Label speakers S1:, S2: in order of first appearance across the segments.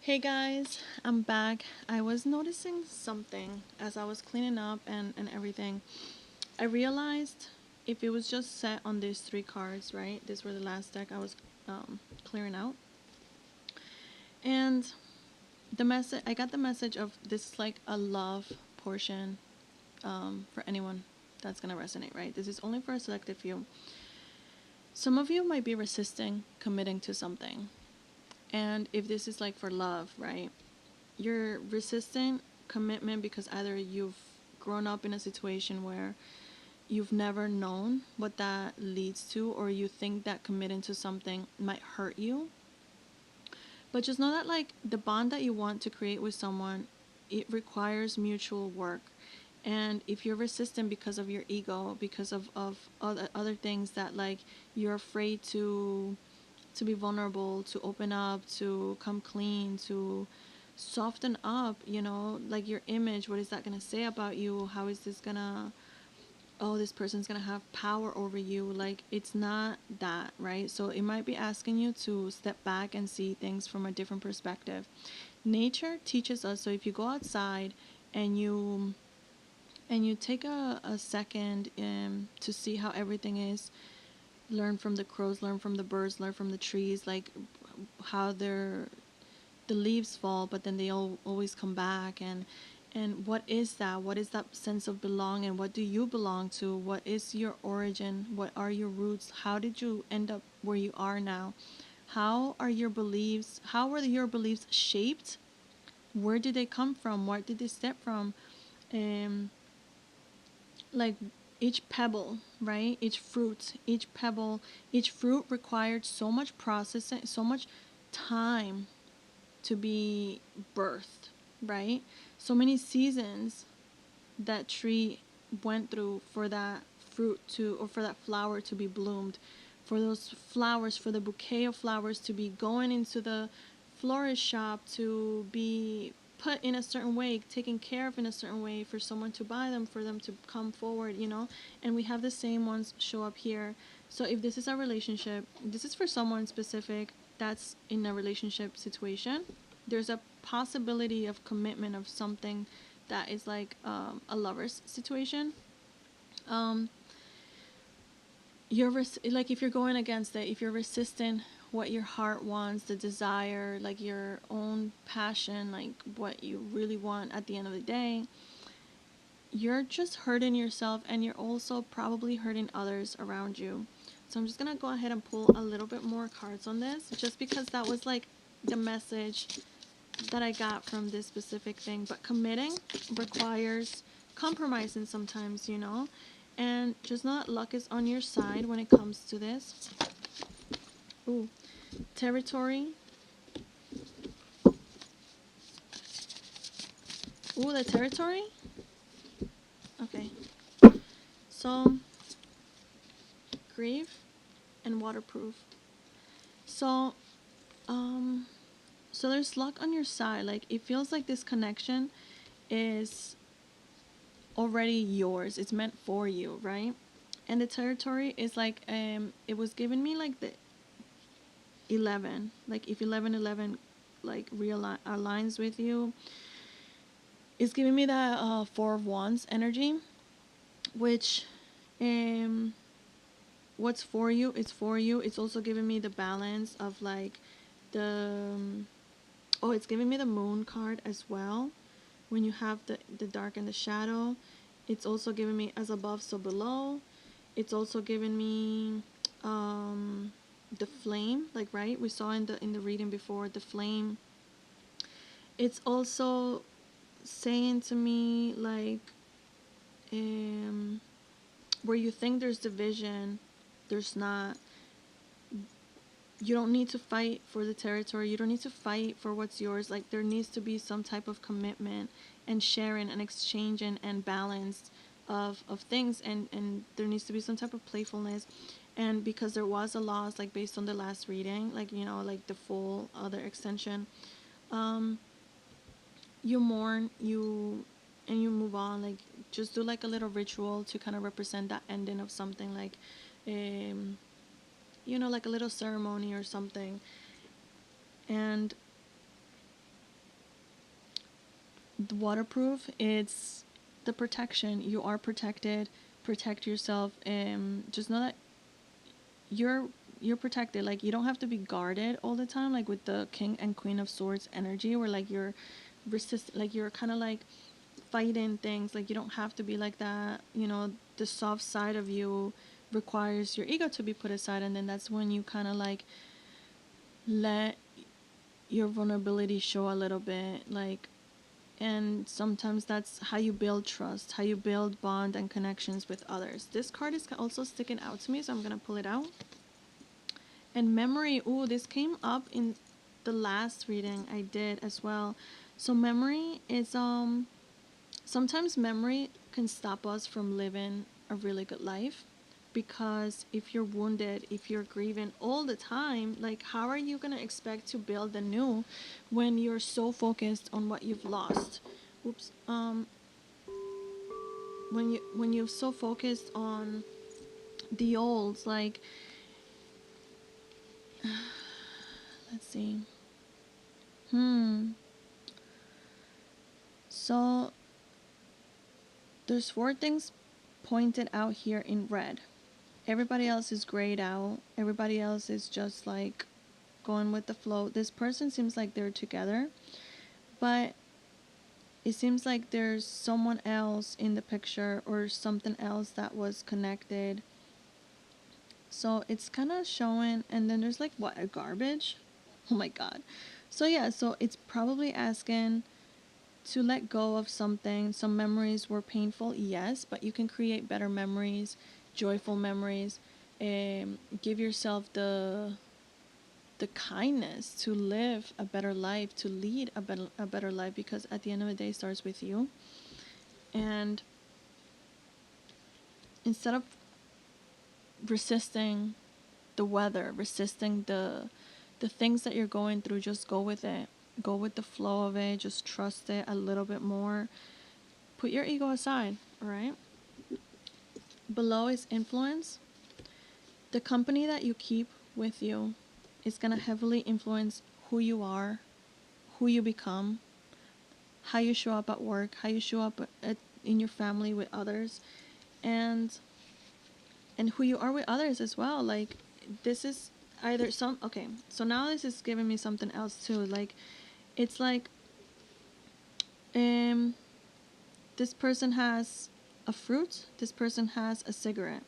S1: Hey guys, I'm back. I was noticing something as I was cleaning up and everything. I realized if it was just set on these three cards, right? These were the last deck I was clearing out. And the message, I got the message of this is like a love portion for anyone that's going to resonate, right? This is only for a selected few. Some of you might be resisting committing to something. And if this is like for love, right? You're resisting commitment because either you've grown up in a situation where you've never known what that leads to, or you think that committing to something might hurt you. But just know that like the bond that you want to create with someone, it requires mutual work. And if you're resistant because of your ego, because of other things that like you're afraid to be vulnerable, to open up, to come clean, to soften up, like your image, what is that going to say about you? How is this going to, oh, this person's going to have power over you? Like, it's not that, right? So it might be asking you to step back and see things from a different perspective. Nature teaches us, so if you go outside and you take a second to see how everything is, learn from the crows, learn from the birds, learn from the trees, like how the leaves fall, but then they always come back. And what is that sense of belonging? What do you belong to? What is your origin? What are your roots? How did you end up where you are now? How were your beliefs shaped? Where did they come from? Where did they step from? um like each pebble, right? Each pebble, each fruit required so much processing, so much time to be birthed, right? So many seasons that tree went through for that fruit to, or for that flower to be bloomed, for those flowers, for the bouquet of flowers to be going into the florist shop, to be put in a certain way, taken care of in a certain way, for someone to buy them, for them to come forward, and we have the same ones show up here. So if this is a relationship, this is for someone specific that's in a relationship situation. There's a possibility of commitment of something that is like a lover's situation. um, like if you're going against it, if you're resisting what your heart wants, the desire, like your own passion, like what you really want at the end of the day, you're just hurting yourself, and you're also probably hurting others around you. So I'm just gonna go ahead and pull a little bit more cards on this, just because that was like the message that I got from this specific thing. But committing requires compromising sometimes, and just know that luck is on your side when it comes to this. Ooh, territory. Ooh, the territory. Okay, so grief and waterproof. So um so there's luck on your side. Like it feels like this connection is already yours, it's meant for you, right? And the territory is like it was giving me like the 11, like if 11 like aligns with you, it's giving me that four of wands energy, which um what's for you, it's for you. It's also giving me the balance of like the oh, it's giving me the moon card as well. When you have the dark and the shadow, it's also giving me as above so below. It's also giving me the flame, like, right, we saw in the reading before, the flame. It's also saying to me like where you think there's division, there's not. You don't need to fight for the territory, you don't need to fight for what's yours. Like there needs to be some type of commitment and sharing and exchanging and balance of things, and there needs to be some type of playfulness. And because there was a loss, like based on the last reading, like like the full other extension, um you mourn, you move on. Like just do like a little ritual to kind of represent that ending of something, like um like a little ceremony or something. And waterproof. It's the protection. You are protected. Protect yourself, and just know that you're protected. Like, you don't have to be guarded all the time, like with the King and Queen of Swords energy, where like you're like you're kind of like fighting things. Like, you don't have to be like that. You know, the soft side of you requires your ego to be put aside, and then that's when you kind of like let your vulnerability show a little bit. Like, and sometimes that's how you build trust, how you build bond and connections with others. This card is also sticking out to me, so I'm gonna pull it out. And memory, ooh, this came up in the last reading I did as well. So memory is sometimes memory can stop us from living a really good life, because if you're wounded, if you're grieving all the time, like, how are you going to expect to build anew when you're so focused on what you've lost? Oops. When you're so focused on the olds, like, let's see. So there's 4 things pointed out here in red. Everybody else is grayed out. Everybody else is just like going with the flow. This person seems like they're together, but it seems like there's someone else in the picture, or something else that was connected. So it's kind of showing, and then there's like, what, a garbage? Oh my god. So yeah, so it's probably asking to let go of something. Some memories were painful, yes, but you can create better memories, joyful memories, and give yourself the kindness to live a better life, to lead a better life, because at the end of the day, it starts with you. And instead of resisting the weather, resisting the things that you're going through, just go with it. Go with the flow of it. Just trust it a little bit more. Put your ego aside, all right? Below is influence. The company that you keep with you is going to heavily influence who you are, who you become, how you show up at work, how you show up in your family with others, and who you are with others as well. Like, this is either some, okay, so now this is giving me something else too. Like, it's like, this person has a fruit, this person has a cigarette,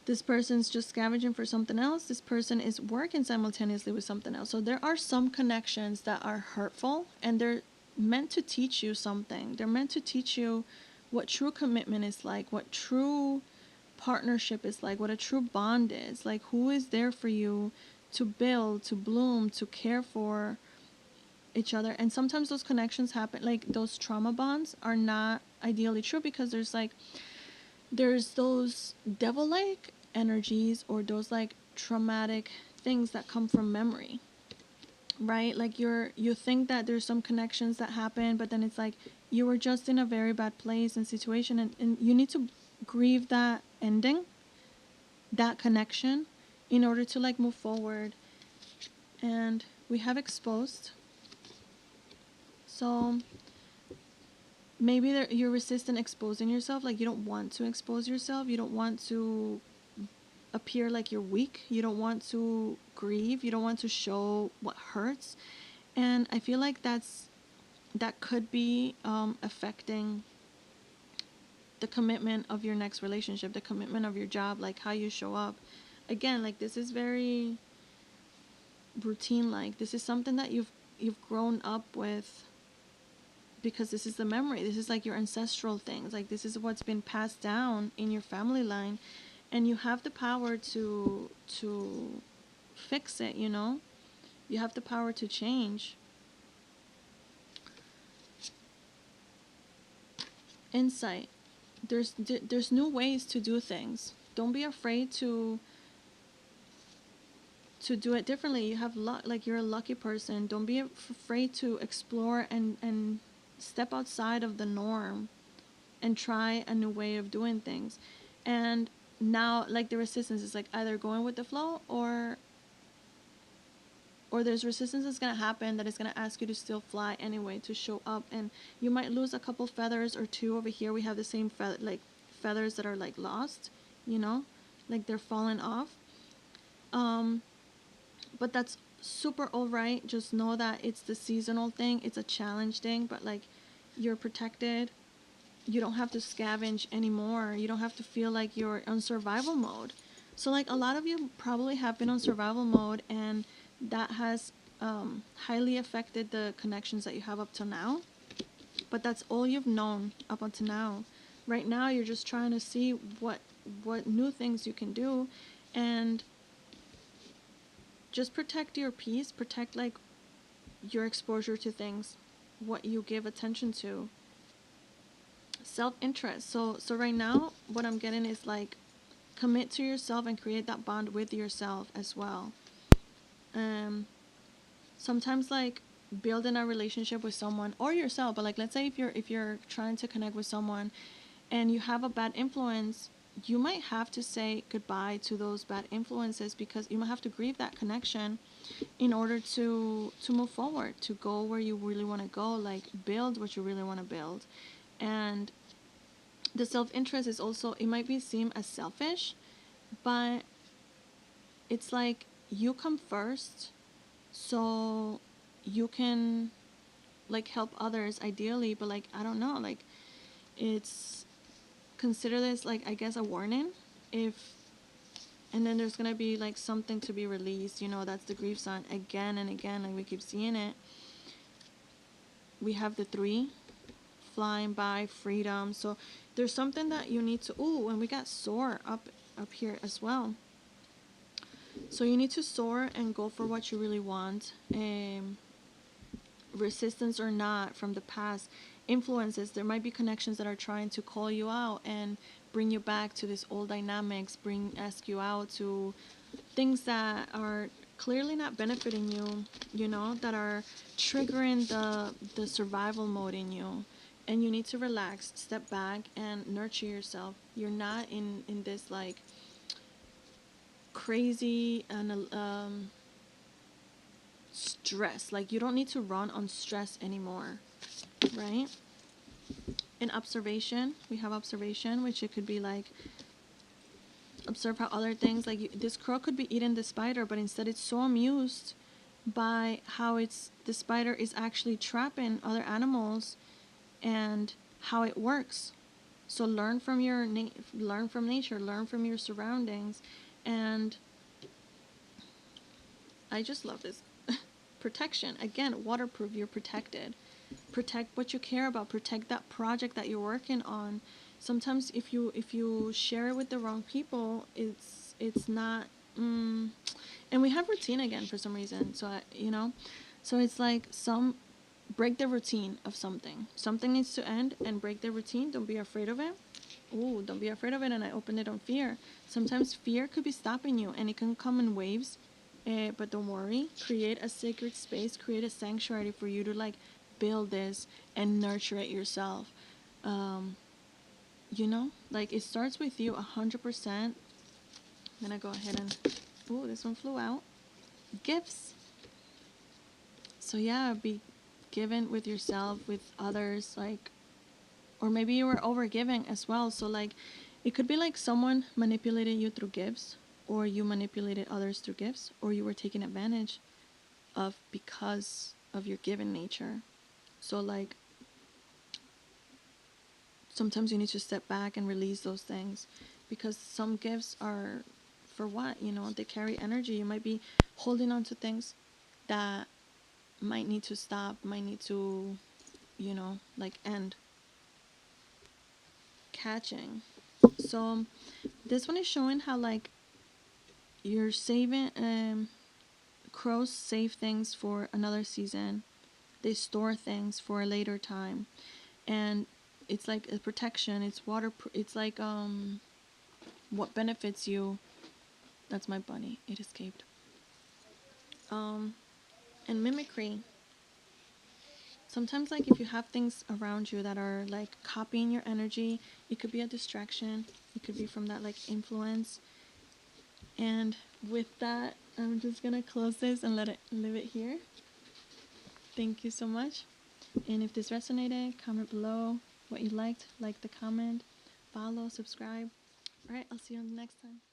S1: this person's just scavenging for something else, this person is working simultaneously with something else. So there are some connections that are hurtful, and they're meant to teach you something. They're meant to teach you what true commitment is like, what true partnership is like, what a true bond is like, who is there for you to build, to bloom, to care for each other. And sometimes those connections happen, like those trauma bonds are not ideally true, because there's those devil-like energies, or those like traumatic things that come from memory, right? Like, you think that there's some connections that happen, but then it's like you were just in a very bad place and situation, and you need to grieve that ending, that connection, in order to like move forward. And we have exposed. So maybe you're resistant exposing yourself. Like, you don't want to expose yourself. You don't want to appear like you're weak. You don't want to grieve. You don't want to show what hurts. And I feel like that could be affecting the commitment of your next relationship, the commitment of your job, like how you show up. Again, like, this is very routine. Like, this is something that you've grown up with, because this is the memory. This is like your ancestral things. Like, this is what's been passed down in your family line, and you have the power to fix it, you know? You have the power to change. Insight. There's new ways to do things. Don't be afraid to do it differently. You have luck. Like, you're a lucky person. Don't be afraid to explore and step outside of the norm and try a new way of doing things. And now, like, the resistance is like either going with the flow, or or there's resistance that's going to happen that is going to ask you to still fly anyway, to show up. And you might lose a couple feathers or two. Over here we have the same feathers that are like lost, you know, like they're falling off. But that's super alright. Just know that it's the seasonal thing, it's a challenge thing, but like you're protected. You don't have to scavenge anymore. You don't have to feel like you're on survival mode. So like a lot of you probably have been on survival mode, and that has highly affected the connections that you have up till now. But that's all you've known up until now. Right now you're just trying to see what new things you can do, and just protect your peace, protect like your exposure to things, what you give attention to. Self-interest. So right now what I'm getting is like commit to yourself and create that bond with yourself as well. Sometimes like building a relationship with someone or yourself, but like let's say if you're trying to connect with someone and you have a bad influence, you might have to say goodbye to those bad influences, because you might have to grieve that connection in order to move forward, to go where you really want to go, like build what you really want to build. And the self-interest is also, it might be seem as selfish, but it's like you come first so you can like help others ideally, but like I don't know, like it's, consider this like I guess a warning. If, and then there's gonna be like something to be released, you know, that's the grief sign again and again, like we keep seeing it. We have the 3 flying by, freedom. So there's something that you need to, ooh, and we got soar up here as well. So you need to soar and go for what you really want. Resistance or not from the past influences, there might be connections that are trying to call you out and bring you back to this old dynamics, ask you out to things that are clearly not benefiting you, you know, that are triggering the survival mode in you. And you need to relax, step back, and nurture yourself. You're not in this like crazy and stress. Like you don't need to run on stress anymore, right? In observation, we have observation, which it could be like observe how other things, like this crow could be eating the spider, but instead it's so amused by how the spider is actually trapping other animals and how it works. So learn from learn from nature, learn from your surroundings. And I just love this. Protection, again, waterproof, you're protected. Protect what you care about, protect that project that you're working on. Sometimes if you share it with the wrong people, it's not and we have routine again for some reason. So you know, so it's like some break the routine of something needs to end, and break the routine. Don't be afraid of it. Ooh, don't be afraid of it. And I opened it on fear. Sometimes fear could be stopping you, and it can come in waves. But don't worry, create a sacred space, create a sanctuary for you to like build this and nurture it yourself. You know, like it starts with you 100%. I'm gonna go ahead and, ooh, this one flew out. Gifts. So yeah, be given with yourself, with others, like, or maybe you were overgiving as well. So like it could be like someone manipulated you through gifts, or you manipulated others through gifts, or you were taken advantage of because of your given nature. So like sometimes you need to step back and release those things, because some gifts are for what, you know, they carry energy. You might be holding on to things that might need to stop, might need to, you know, like end. Catching. So this one is showing how like you're saving, crows save things for another season. They store things for a later time. And it's like a protection, it's water, it's like what benefits you. That's my bunny, it escaped. And mimicry. Sometimes like if you have things around you that are like copying your energy, it could be a distraction, it could be from that like influence. And with that, I'm just gonna close this and leave it here. Thank you so much. And if this resonated, comment below what you liked, like the comment, follow, subscribe. All right, I'll see you on the next time.